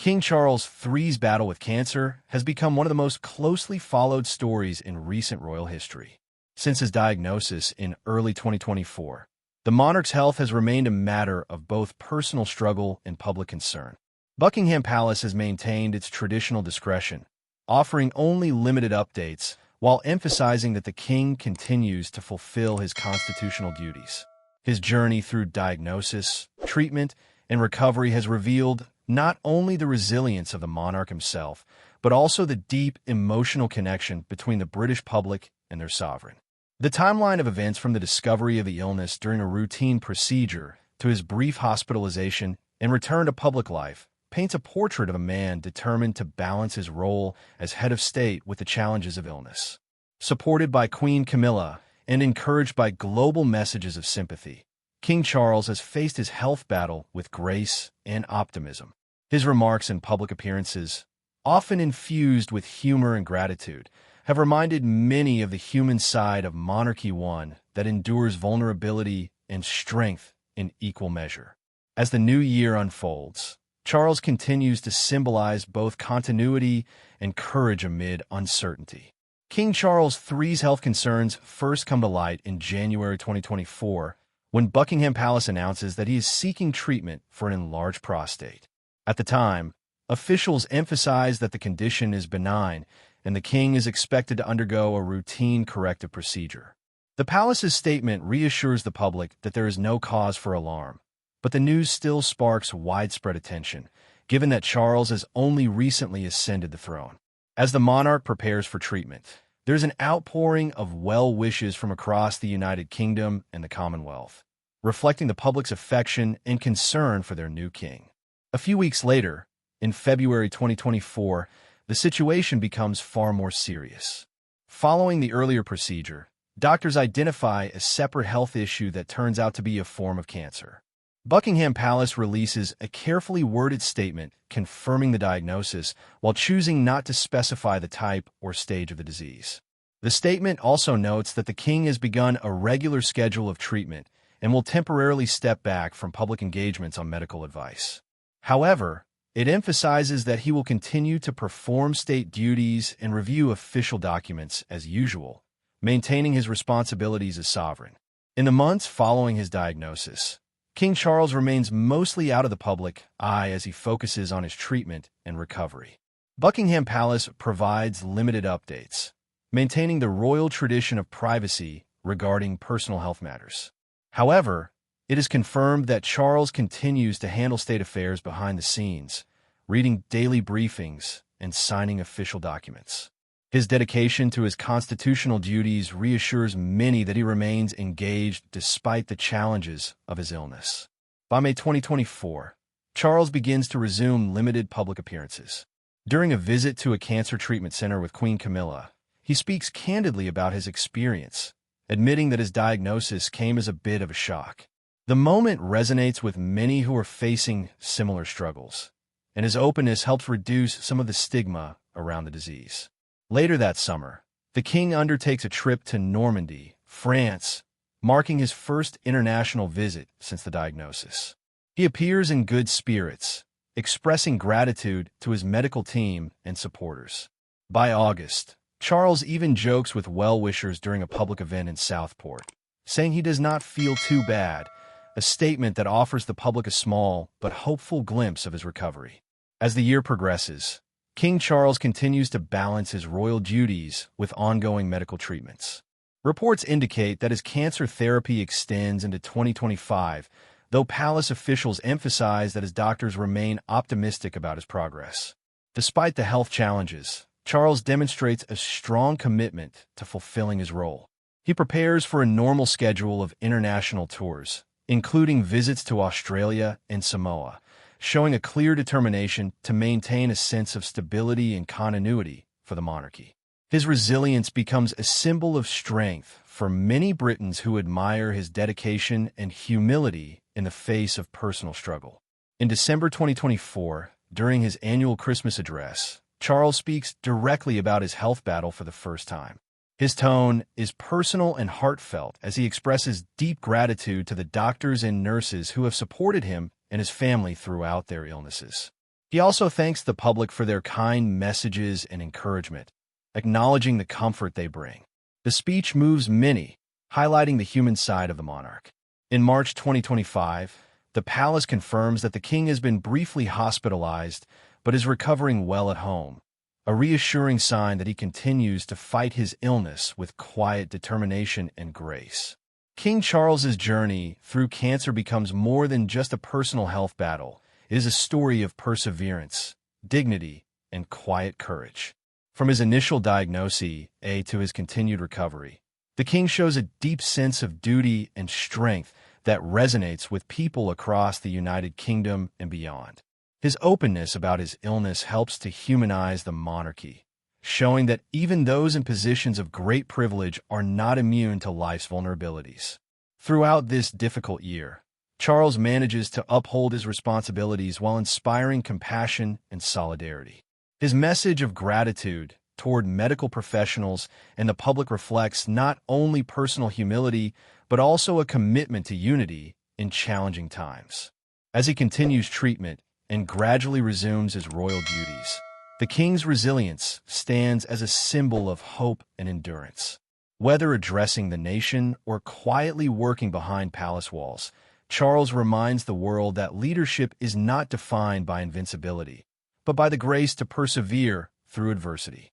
King Charles III's battle with cancer has become one of the most closely followed stories in recent royal history. Since his diagnosis in early 2024, the monarch's health has remained a matter of both personal struggle and public concern. Buckingham Palace has maintained its traditional discretion, offering only limited updates while emphasizing that the king continues to fulfill his constitutional duties. His journey through diagnosis, treatment, and recovery has revealed not only the resilience of the monarch himself, but also the deep emotional connection between the British public and their sovereign. The timeline of events from the discovery of the illness during a routine procedure to his brief hospitalization and return to public life paints a portrait of a man determined to balance his role as head of state with the challenges of illness. Supported by Queen Camilla and encouraged by global messages of sympathy, King Charles has faced his health battle with grace and optimism. His remarks and public appearances, often infused with humor and gratitude, have reminded many of the human side of Monarchy one that endures vulnerability and strength in equal measure. As the new year unfolds, Charles continues to symbolize both continuity and courage amid uncertainty. King Charles III's health concerns first come to light in January 2024, when Buckingham Palace announces that he is seeking treatment for an enlarged prostate. At the time, officials emphasized that the condition is benign and the king is expected to undergo a routine corrective procedure. The palace's statement reassures the public that there is no cause for alarm, but the news still sparks widespread attention, given that Charles has only recently ascended the throne. As the monarch prepares for treatment, there's an outpouring of well wishes from across the United Kingdom and the Commonwealth, reflecting the public's affection and concern for their new king. A few weeks later, in February 2024, the situation becomes far more serious. Following the earlier procedure, doctors identify a separate health issue that turns out to be a form of cancer. Buckingham Palace releases a carefully worded statement confirming the diagnosis while choosing not to specify the type or stage of the disease. The statement also notes that the king has begun a regular schedule of treatment and will temporarily step back from public engagements on medical advice. However, it emphasizes that he will continue to perform state duties and review official documents as usual, maintaining his responsibilities as sovereign. In the months following his diagnosis, King Charles remains mostly out of the public eye as he focuses on his treatment and recovery. Buckingham Palace provides limited updates, maintaining the royal tradition of privacy regarding personal health matters. However, it is confirmed that Charles continues to handle state affairs behind the scenes, reading daily briefings and signing official documents. His dedication to his constitutional duties reassures many that he remains engaged despite the challenges of his illness. By May 2024, Charles begins to resume limited public appearances. During a visit to a cancer treatment center with Queen Camilla, he speaks candidly about his experience, admitting that his diagnosis came as a bit of a shock. The moment resonates with many who are facing similar struggles, and his openness helps reduce some of the stigma around the disease. Later that summer, the king undertakes a trip to Normandy, France, marking his first international visit since the diagnosis. He appears in good spirits, expressing gratitude to his medical team and supporters. By August, Charles even jokes with well-wishers during a public event in Southport, saying he does not feel too bad, a statement that offers the public a small but hopeful glimpse of his recovery. As the year progresses, King Charles continues to balance his royal duties with ongoing medical treatments. Reports indicate that his cancer therapy extends into 2025, though palace officials emphasize that his doctors remain optimistic about his progress. Despite the health challenges, Charles demonstrates a strong commitment to fulfilling his role. He prepares for a normal schedule of international tours, including visits to Australia and Samoa, showing a clear determination to maintain a sense of stability and continuity for the monarchy. His resilience becomes a symbol of strength for many Britons who admire his dedication and humility in the face of personal struggle. In December 2024, during his annual Christmas address, Charles speaks directly about his health battle for the first time. His tone is personal and heartfelt as he expresses deep gratitude to the doctors and nurses who have supported him and his family throughout their illnesses. He also thanks the public for their kind messages and encouragement, acknowledging the comfort they bring. The speech moves many, highlighting the human side of the monarch. In March 2025, the palace confirms that the king has been briefly hospitalized but is recovering well at home, a reassuring sign that he continues to fight his illness with quiet determination and grace. King Charles's journey through cancer becomes more than just a personal health battle. It is a story of perseverance, dignity, and quiet courage. From his initial diagnosis to his continued recovery, the king shows a deep sense of duty and strength that resonates with people across the United Kingdom and beyond. His openness about his illness helps to humanize the monarchy, showing that even those in positions of great privilege are not immune to life's vulnerabilities. Throughout this difficult year, Charles manages to uphold his responsibilities while inspiring compassion and solidarity. His message of gratitude toward medical professionals and the public reflects not only personal humility, but also a commitment to unity in challenging times. As he continues treatment and gradually resumes his royal duties, the king's resilience stands as a symbol of hope and endurance. Whether addressing the nation or quietly working behind palace walls, Charles reminds the world that leadership is not defined by invincibility, but by the grace to persevere through adversity.